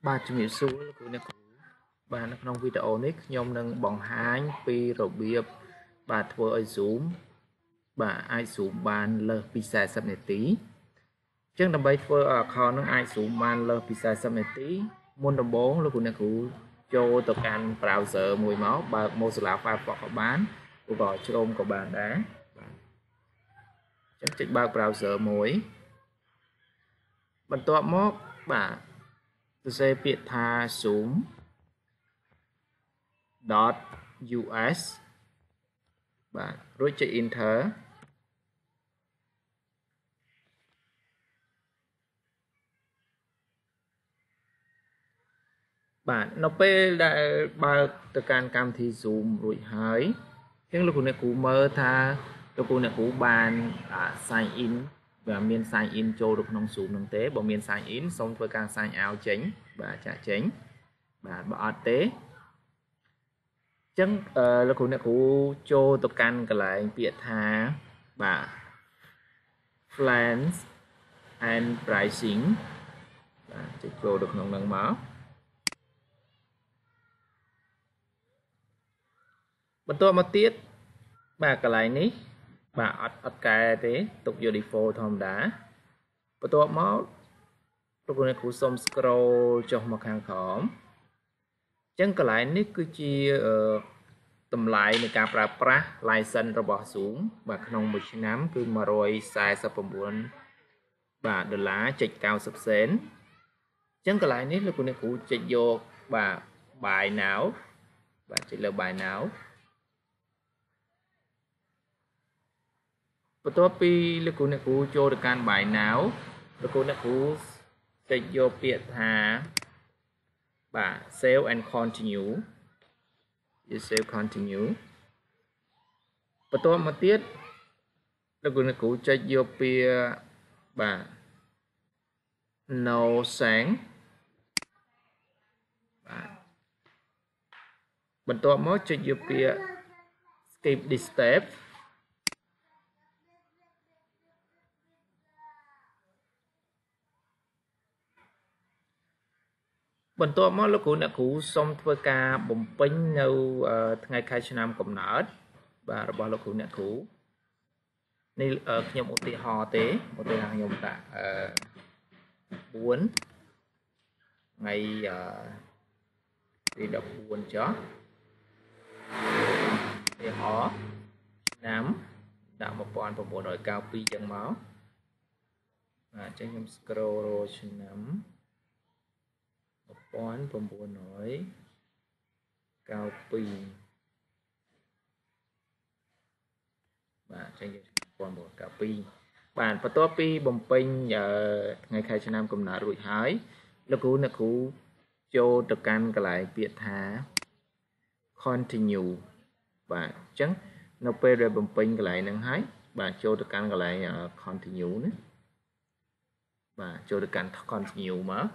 បាទជំរាបសួរលោកគ្រូអ្នកគ្រូបាទនៅក្នុងវីដេអូនេះខ្ញុំនឹងបង្ហាញពីរបៀបបាទធ្វើឲ្យ Zoom បាទអាច Zoom បានលើសពី40នាទីអញ្ចឹងដើម្បីធ្វើឲ្យ account នឹងអាច Zoom បានលើសពី40នាទីមុនដំបូងលោកគ្រូអ្នកគ្រូចូលទៅកាន់ browser មួយមកបើក Mozilla Firefox ក៏បានឬក៏ Chrome ក៏បានដែរបាទអញ្ចឹងចុចបើក browser មួយបន្ទាប់មកបាទសរសេរពាក្យថា zoom.us បាទរួចចុច enter បាទនៅពេលដែលបើកទៅកាន់កម្មវិធី Zoom រួចហើយអញ្ចឹងលោកគ្រូអ្នកគ្រូមើលថាលោកគ្រូអ្នកគ្រូបាន sign in បាទមាន sign in ចូលទៅក្នុង Zoom នឹងទេបើមាន sign in សូមធ្វើការ sign out ចេញបាទចាក់ចេញបាទបើអត់ទេអញ្ចឹងលោកគ្រូអ្នកគ្រូចូលទៅកាន់កន្លែងពាក្យថាបាទ plans and pricing បាទចុចចូលទៅក្នុងនឹងមកបន្ទាប់មកទៀតបាទកន្លែងនេះបាទអត់កែទេទុកយក default ធម្មតាបន្ទាប់មកលោកគ្រូអ្នកគ្រូសូម scroll ចុះមកខាងក្រោមអញ្ចឹងកន្លែងនេះគឺជាតម្លៃនៃការប្រើប្រាស់ license របស់ Zoom បាទក្នុងមួយឆ្នាំគឺ149បាទដុល្លារ.90 សេនអញ្ចឹងកន្លែងនេះលោកគ្រូអ្នកគ្រូចុចយកបាទ buy now បាទចុចលើ buy now បន្ទាប់ពីលោកគ្រូអ្នកគ្រូចូលទៅកាន់ buy now លោកគ្រូអ្នកគ្រូចុចយកពាក្យថាបាទ save and continue save continue បន្ទាប់មកទៀតលោកគ្រូអ្នកគ្រូចុចយកពាក្យបាទ no thanks បាទបន្ទាប់មកចុចយកពាក្យ skip this stepបន្ទាប់មកលោកគ្រូអ្នកគ្រូសូមធ្វើការបំពេញនៅថ្ងៃខែឆ្នាំកំណើតបាទរបស់លោកគ្រូអ្នកគ្រូនេះខ្ញុំឧទាហរណ៍ទេឧទាហរណ៍ខ្ញុំដាក់4ថ្ងៃទី14ចុះឧទាហរណ៍ឆ្នាំដាក់1992ចឹងមកបាទអញ្ចឹងខ្ញុំ scroll រកឆ្នាំ1992បាទចេញ1992បាទបន្ទាប់ពីបំពេញថ្ងៃខែឆ្នាំកំណើតរួចហើយលោកគ្រូអ្នកគ្រូចូលទៅកាន់កន្លែងពាក្យថា continue បាទអញ្ចឹងនៅពេលដែលបំពេញកន្លែងហ្នឹងហើយបាទចូលទៅកាន់កន្លែង continue ណាបាទចូលទៅកាន់ continue មក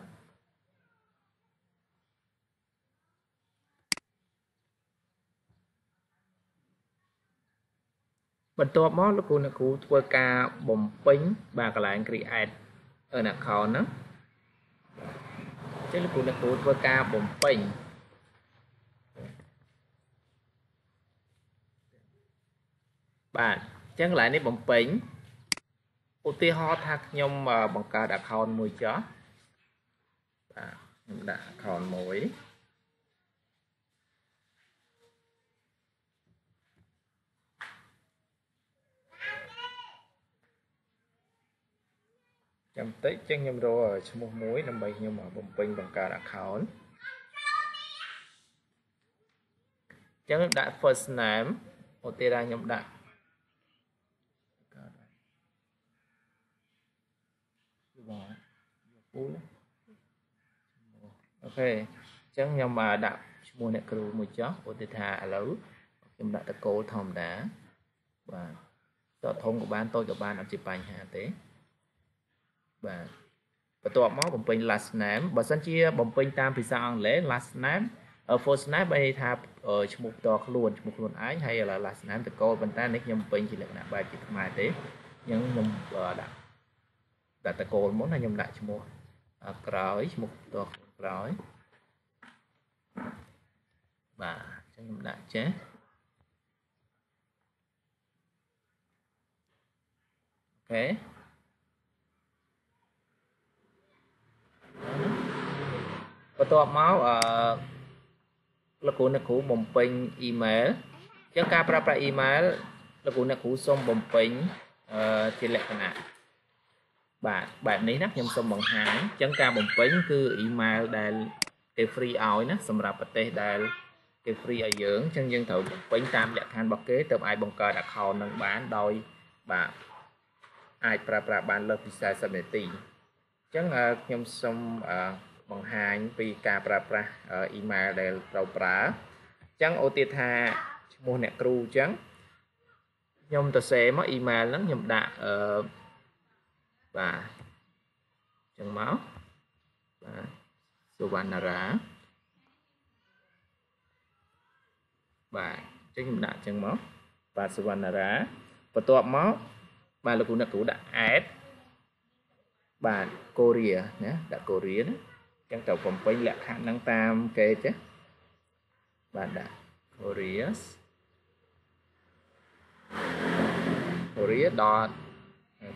បន្ទាប់មកលោកគ្រូអ្នកគ្រូធ្វើការបំពេញបាទកន្លែង create an account ហ្នឹងអញ្ចឹងលោកគ្រូអ្នកគ្រូធ្វើការបំពេញបាទអញ្ចឹងកន្លែងនេះបំពេញឧទាហរណ៍ថាខ្ញុំបង្កើត account មួយចុះបាទខ្ញុំដាក់ account មួយចាំតិចចឹងខ្ញុំរកឈ្មោះមួយដើម្បីខ្ញុំបំពេញបង្កើត account ចឹងដាក់ first name ឧទាហរណ៍ខ្ញុំដាក់អូខេអញ្ចឹងខ្ញុំដាក់ឈ្មោះអ្នកគ្រូមួយចុះឧទាហរណ៍ថាឥឡូវខ្ញុំដាក់តកូលធម្មតាបាទតធំក៏បានតូចក៏បានអត់ជាបញ្ហាទេបាទបន្ទាប់មកបំពេញ last name បើសិនជាបំពេញតាមភាសាអង់គ្លេស last name first name បែរថាឈ្មោះផ្ទាល់ខ្លួនឈ្មោះខ្លួនឯងហើយ last name តកូលប៉ុន្តែនេះខ្ញុំបំពេញជាលក្ខណៈបែបជាខ្មែរទេអញ្ចឹងខ្ញុំដាក់តកូលមុនហើយខ្ញុំដាក់ឈ្មោះក្រោយឈ្មោះផ្ទាល់ខ្លួន ក្រោយបាទអញ្ចឹងខ្ញុំដាក់ចេះអូខេបន្ទាប់មកលោកគ្រូអ្នកគ្រូបំពេញអ៊ីមែលអញ្ចឹងការប្រើប្រាស់អ៊ីមែលលោកគ្រូអ្នកគ្រូសូមបំពេញជាលក្ខណៈបាទបែបនេះណាខ្ញុំសូមបង្ហាញអញ្ចឹងការបំពេញគឺអ៊ីមែលដែលគេ free ឲ្យណាសម្រាប់ប្រទេសដែលគេ free ឲ្យយើងអញ្ចឹងយើងត្រូវបំពេញតាមលក្ខខណ្ឌរបស់គេទើបអាចបង្កើត account នឹងបានដោយបាទអាចប្រើប្រាស់បានលើសពី40នាទីអញ្ចឹងខ្ញុំសូមបង្ហាញពីការប្រើប្រាស់អ៊ីមែលដែលត្រូវប្រើអញ្ចឹងឧទាហរណ៍ថាឈ្មោះអ្នកគ្រូអញ្ចឹងខ្ញុំទៅសេមកអ៊ីមែលហ្នឹងខ្ញុំដាក់បាទអញ្ចឹងមកបាទសុវណ្ណារាបាទអញ្ចឹងខ្ញុំដាក់អញ្ចឹងមកបាទសុវណ្ណារាបន្ទាប់មកបាទលោកគ្រូអ្នកគ្រូដាក់ add បាទកូរ៉េណាដាក់កូរ៉េណាអញ្ចឹងត្រូវបំពេញលក្ខខណ្ឌហ្នឹងតាមគេទេបាទដាក់ Korea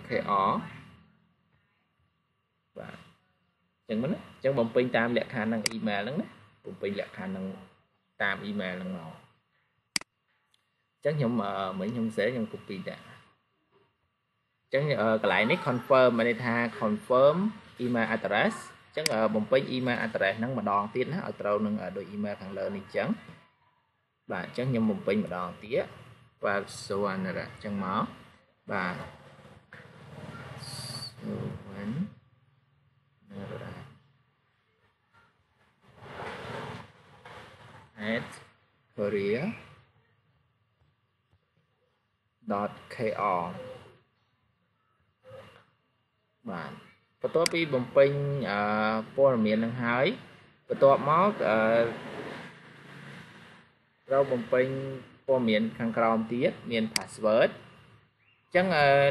.kr បាទអញ្ចឹងមិនអញ្ចឹងបំពេញតាមលក្ខខណ្ឌនឹងអ៊ីមែលហ្នឹងណាបំពេញលក្ខខណ្ឌនឹងតាមអ៊ីមែលហ្នឹងមកអញ្ចឹងខ្ញុំមិញខ្ញុំសេខ្ញុំ copy ដាក់អញ្ចឹងកន្លែងនេះ confirm មានន័យថា confirm email address អញ្ចឹងបំពេញ email address ហ្នឹងម្ដងទៀតណាឲ្យត្រូវនឹងដូច email ខាងលើនេះអញ្ចឹងបាទអញ្ចឹងខ្ញុំបំពេញម្ដងទៀតបាទសុវណ្ណរៈអញ្ចឹងមកបាទសុវណ្ណរៈ @korea.kr បាទបន្ទាប់ពីបំពេញព័ត៌មាននឹងហើយបន្ទាប់មកត្រូវបំពេញព័ត៌មានខាងក្រោមទៀតមាន password អញ្ចឹង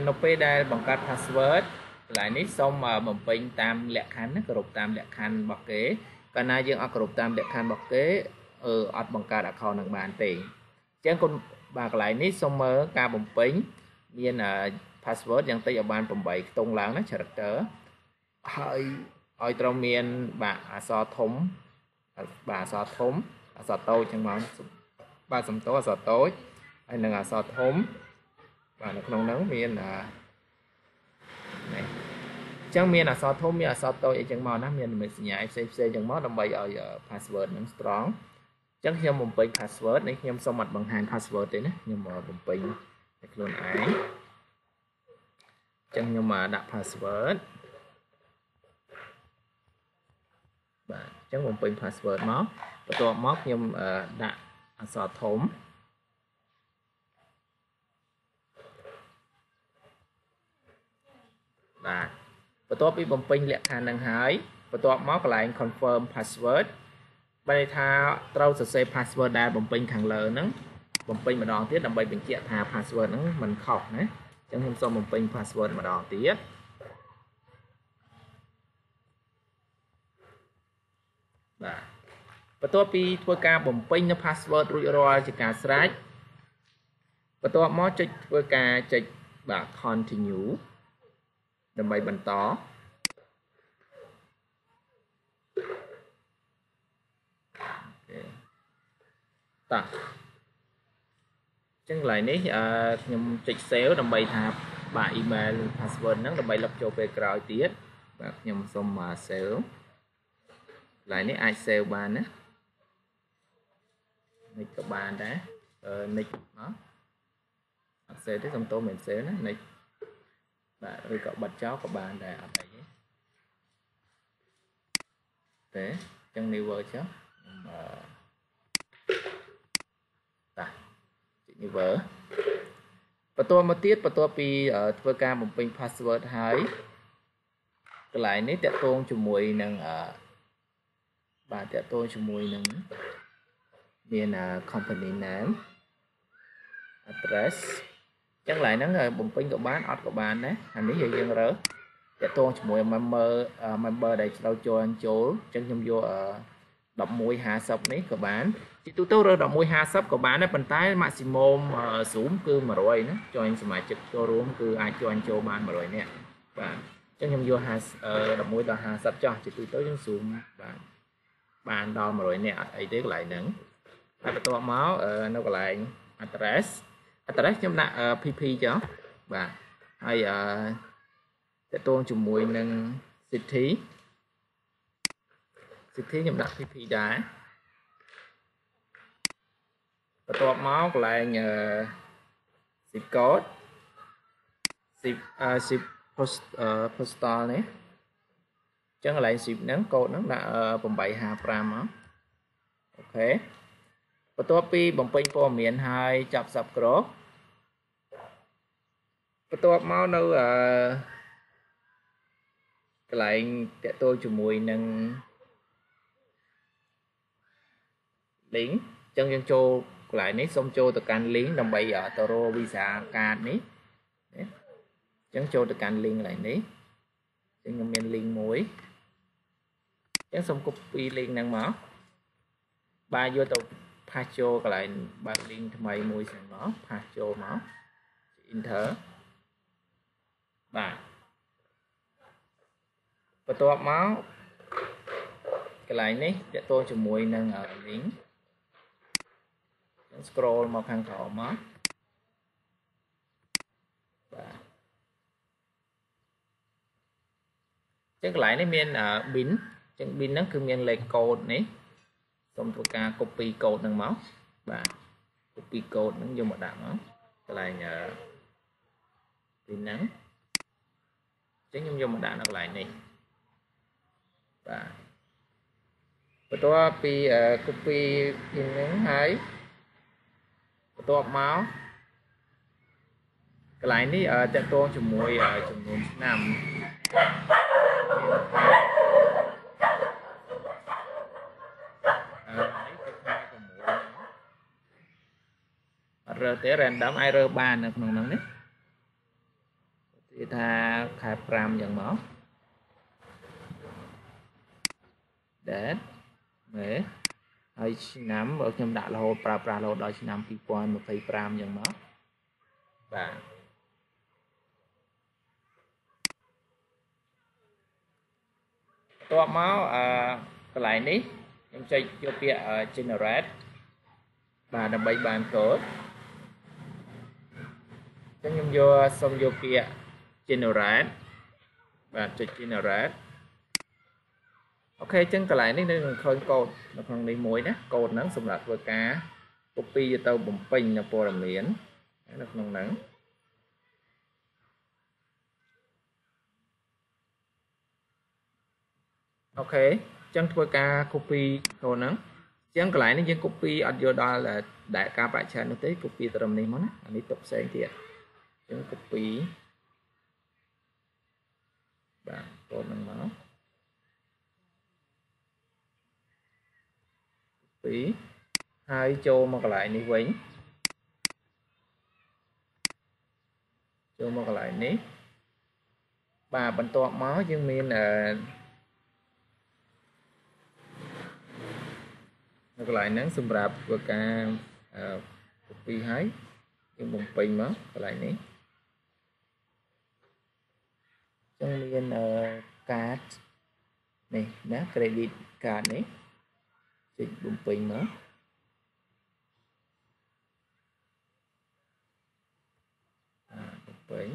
នៅពេលដែលបង្កើត password កន្លែងនេះសូមបំពេញតាមលក្ខខណ្ឌណាគ្រប់តាមលក្ខខណ្ឌរបស់គេកាលណាយើងអត់គ្រប់តាមលក្ខខណ្ឌរបស់គេអត់បង្កើត account នឹងបានទេអញ្ចឹងគុណបាទកន្លែងនេះសូមមើលការបំពេញមាន password យ៉ាងតិចឲ្យបាន8ខ្ទង់ឡើងណា character ហើយឲ្យត្រូវមានបាទអក្សរធំបាទអក្សរធំអក្សរតូចចឹងមកបាទសំតោអក្សរតូចហើយនឹងអក្សរធំបាទនៅក្នុងហ្នឹងមាននេះអញ្ចឹងមានអក្សរធំមានអក្សរតូចអីចឹងមកណាមាននិមិត្តសញ្ញាផ្សេងចឹងមកដើម្បីឲ្យ password ហ្នឹង strong អញ្ចឹងខ្ញុំបំពេញ password នេះខ្ញុំសូមអត់បង្ហាញ password ទេណាខ្ញុំបំពេញតែខ្លួនឯងអញ្ចឹងខ្ញុំដាក់ password បាទអញ្ចឹងបំពេញ password មកបន្ទាប់មកខ្ញុំដាក់អក្សរធំបាទបន្ទាប់ពីបំពេញលក្ខខណ្ឌនឹងហើយបន្ទាប់មកកន្លែង confirm password បានន័យថាត្រូវសរសេរ password ដែលបំពេញខាងលើហ្នឹងបំពេញម្ដងទៀតដើម្បីបញ្ជាក់ថា password ហ្នឹងមិនខុសណាអញ្ចឹងខ្ញុំសូមបំពេញ password ម្ដងទៀតបាទបន្ទាប់ពីធ្វើការបំពេញនៅ password រួចរាល់ជាការស្រេចបន្ទាប់មកចុចធ្វើការចុចបាទ continue ដើម្បីបន្តតោះអញ្ចឹងកន្លែងនេះខ្ញុំចុច save ដើម្បីថាបាទ email ឬ password ហ្នឹងដើម្បីលុបចូលពេលក្រោយទៀតបាទខ្ញុំសូម save កន្លែងនេះអាច save បានណានេះក៏បានដែរនេះមកអត់ save ទេសុំទោសមិន save ណានេះបាទឬក៏បិទចោលក៏បានដែរអត់អីទេអញ្ចឹង new version ខ្ញុំតាnew version បន្ទាប់មកទៀតបន្ទាប់ពីធ្វើការបំពេញ password ហើយកន្លែងនេះតាក់ទងជាមួយនឹងបាទតាក់ទងជាមួយនឹងមាន company name address ចឹងកន្លែងហ្នឹងបំពេញក៏បានអត់ក៏បានដែរអានេះយើងរើស តាក់ទងជាមួយ member ដែលឆ្លៅចូលចឹងខ្ញុំយក1150នេះក៏បានជាទូទៅរើស1150ក៏បានដែរប៉ុន្តែ maximum Zoom គឺ100ណា join សមាជិកចូលរួមគឺអាច join ចូលបាន100នាក់បាទអញ្ចឹងខ្ញុំយក11ដល់50ចុះជាទូទៅយើង Zoom បានដល់100នាក់អត់អីទេកន្លែងហ្នឹងហើយបន្ទាប់មកនៅកន្លែង address ខ្ញុំដាក់ PP ចុះបាទហើយតាក់ទងជាមួយនឹង city ខ្ញុំដាក់ PP ដែរបន្ទាប់មកកន្លែងzip code zip postal នេះអញ្ចឹងកន្លែង zip ហ្នឹងកូដហ្នឹងដាក់855មកអូខេបន្ទាប់ពីបំពេញព័ត៌មានហើយចាប់ subscribe បន្ទាប់មកនៅកន្លែងតាក់ទងជាមួយនឹង link អញ្ចឹងយើងចូលកន្លែងនេះសូមចូលទៅកាន់ link ដើម្បីទៅរក visa card នេះអញ្ចឹងចូលទៅកាន់ link កន្លែងនេះអញ្ចឹងខ្ញុំមាន link មួយអញ្ចឹងសូម copy link ហ្នឹងមកបាទយកទៅ paste ចូលកន្លែងបើក link ថ្មីមួយសិនមក paste ចូលមក enter បាទបន្ទាប់មកកន្លែងនេះតាក់ទងជាមួយនឹង link scroll មកខាងក្រោមមកបាទអញ្ចឹងកន្លែងនេះមាន bin អញ្ចឹង bin ហ្នឹងគឺមានលេខកូដនេះសូមធ្វើការ copy កូដហ្នឹងមកបាទ copy កូដហ្នឹងយកមកដាក់មកកន្លែង bin ហ្នឹងអញ្ចឹងខ្ញុំយកមកដាក់នៅកន្លែងនេះបាទបន្ទាប់ពី copy pin ហ្នឹងហើយបន្ទាប់មកកន្លែងនេះតាក់ទងជាមួយចំនួនឆ្នាំរើសទេ random អាចរើសបាននៅក្នុងហ្នឹងនេះគេថាខែ5យ៉ាងមក date មើលហើយឆ្នាំបើខ្ញុំដាក់រហូតប្រើប្រាស់រហូតដល់ឆ្នាំ2025យ៉ាងមកបាទបន្ទាប់មកកន្លែងនេះខ្ញុំចុចយកពាក្យ generate បាទដើម្បីបានកូដអញ្ចឹងខ្ញុំសូមយកពាក្យ generate បាទចុច generate អូខេអញ្ចឹងកន្លែងនេះនៅនឹងឃើញកូដនៅក្នុងនេះមួយណាកូដហ្នឹងសម្រាប់ធ្វើការ copy ទៅបំពេញនៅព័ត៌មាននៅក្នុងហ្នឹងអូខេអញ្ចឹងធ្វើការ copy កូដហ្នឹងអញ្ចឹងកន្លែងនេះយើង copy អត់យកដល់ដែលការបរិច្ឆេទនោះទេ copy ត្រឹមនេះមកណាអានេះទុកផ្សេងទៀតអញ្ចឹង copy បាទកូដហ្នឹងមកហើយចូលមកកន្លែងនេះវិញចូលមកកន្លែងនេះបាទបន្ទាប់មកយើងមាននៅកន្លែងហ្នឹងសម្រាប់ធ្វើការ copy ហើយយើងបំពេញមកកន្លែងនេះចឹងមាន card នេះណា credit card នេះចុចបំពេញមកបំពេញ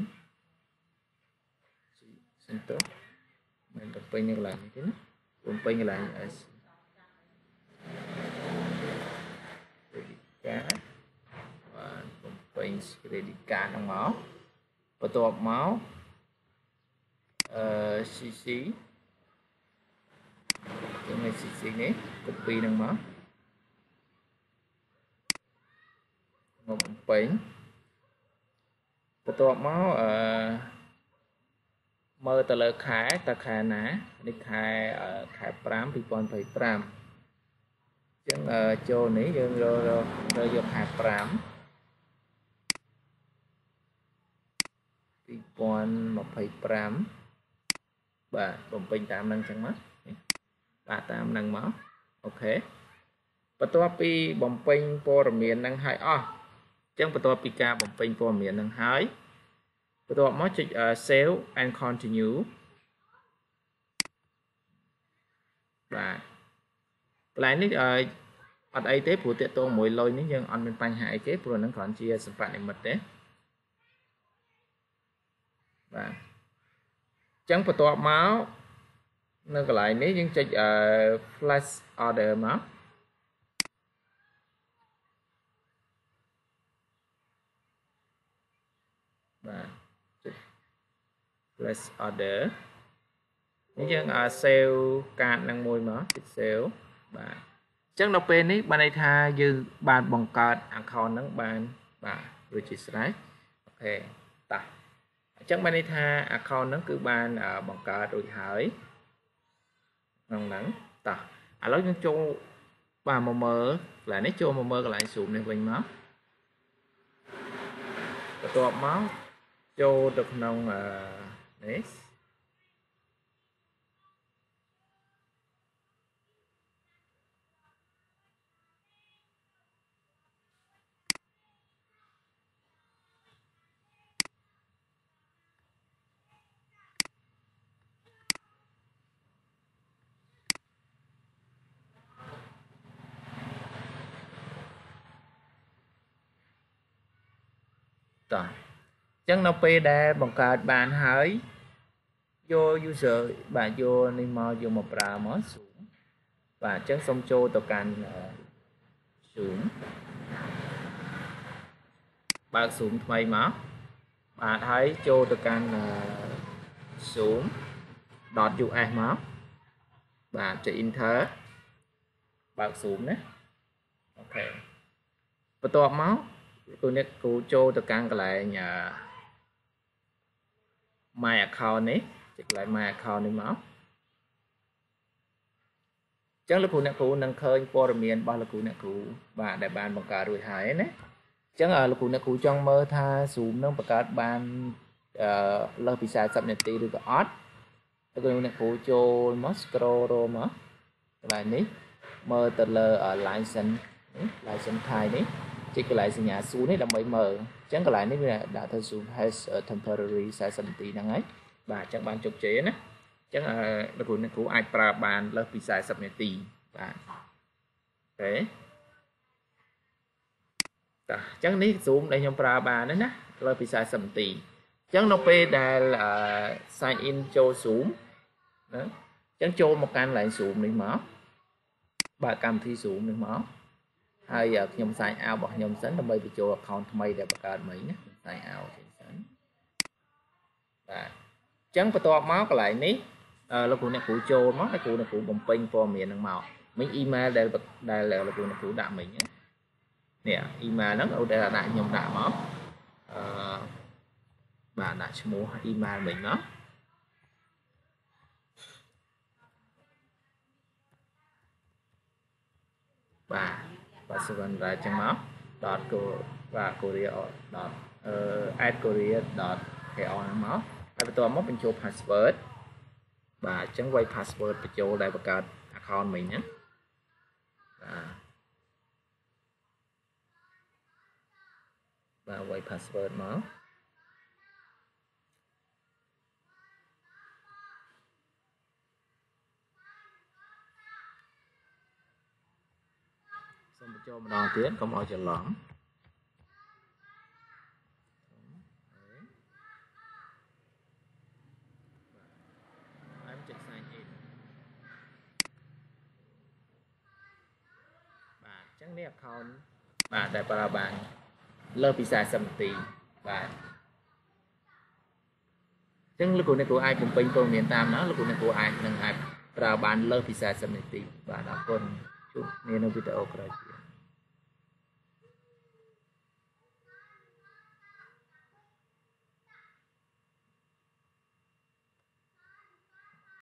សិនទៅមិនបំពេញនៅកន្លែងនេះទេណាបំពេញកន្លែង credit card បាទបំពេញ credit card ហ្នឹងមកបន្ទាប់មកCC ចឹងឲ្យ CC នេះ copy ហ្នឹងមកបំពេញបន្ទាប់មកមើលទៅលើខែតើខែណានេះខែ5 2025អញ្ចឹងចូលនេះយើងយកខែ5 2025 bà bấm pin tam năng chẳng mất bà tam năng máu ok bắt đầu pi bấm pin po miền năng hai chẳng bắt đầu pi ca bấm pin po miền năng hai bắt đầu mới chụp save and continue và lại ní ở đây thế phụ tiện tôi mỗi lôi ní nhưng anh bên bánh hải chế vừa nó còn chia sản phẩm này mật đấy và chẳng phải tọa máu nó còn lại nếu những chạy flash order máu và flash order những sale card năng môi máu sale và chắc nó bên ấy bạn này tha dư bàn bằng card account nắng bàn và register ok ta chắc bạn này tha account nắng cứ bàn bằng card rồi hỏi nắng nắng ta lối những chỗ bà mà mơ là nếu cho mà mơ lại xuống này mình máu và máu cho được nông đấy chẳng nó pe đa bằng cả bạn hỏi vô user bạn vô nimo vô một ra mới xuống và chẳng xong cho tàu can xuống bạn xuống thay máu bạn thấy cho tàu can xuống đọt dụ ai máu bạn chỉ enter bạn xuống đấy ok và to máu tôi nét cụ cho tàu can lại nhà my account này check lại my account này máu chẳng là cụ nè cụ nâng khơi po miền bao là cụ nè cụ và đại ban bằng cả rồi hải đấy chẳng là cụ nè cụ trong mơ tha xuống nâng bằng cả ban lơ bị sai sắp nhận tì được ớt cụ nè cụ cho Moscow rồi mà lại ní mơ tờ lơ ở license thai đấy chỉ cái lại nhà xuống đấy là mấy mờ chẳng cái lại nếu là đã thật sự has a temporary sai sầm tí năng ấy và chẳng ban chụp chế nữa chẳng là của ai pra bàn là bị sai sầm tí và thế chẳng ní xuống đây trong pra bàn đấy nè là bị sai sầm tí chẳng nó p là sign in cho xuống đó chẳng cho một can lại xuống đi mở bà cầm thi xuống đi mở hay giờ nhom sai ao bỏ nhom sánh là bây giờ account thay để bạc mỹ nhé sai ao sánh và chẳng phải to máu cái lại ní là cụ này cụ trô máu cái cụ này cụ bồng pin for miền năng màu mấy email đây là cụ này cụ đạm mình nhé nè email nó ở đây là đại nhom đạm máu bà đã mua email mình đó và sẽ còn ra trang máu dot và Korea dot at Korea dot ko máu haiตัวmóc bên chỗ password và chẳng quay password bên chỗ đây và cả account mình nhé và quay password máu xong cho một đòn tiến không ở chợ lõm em check sign in và chẳng ní account và đại para bạn lơ pizza sầm tì và chẳng lúc này của ai cũng pin tôi miền Nam nó lúc này của ai nâng ai para bạn lơ pizza sầm tì và đã con chút nên nó video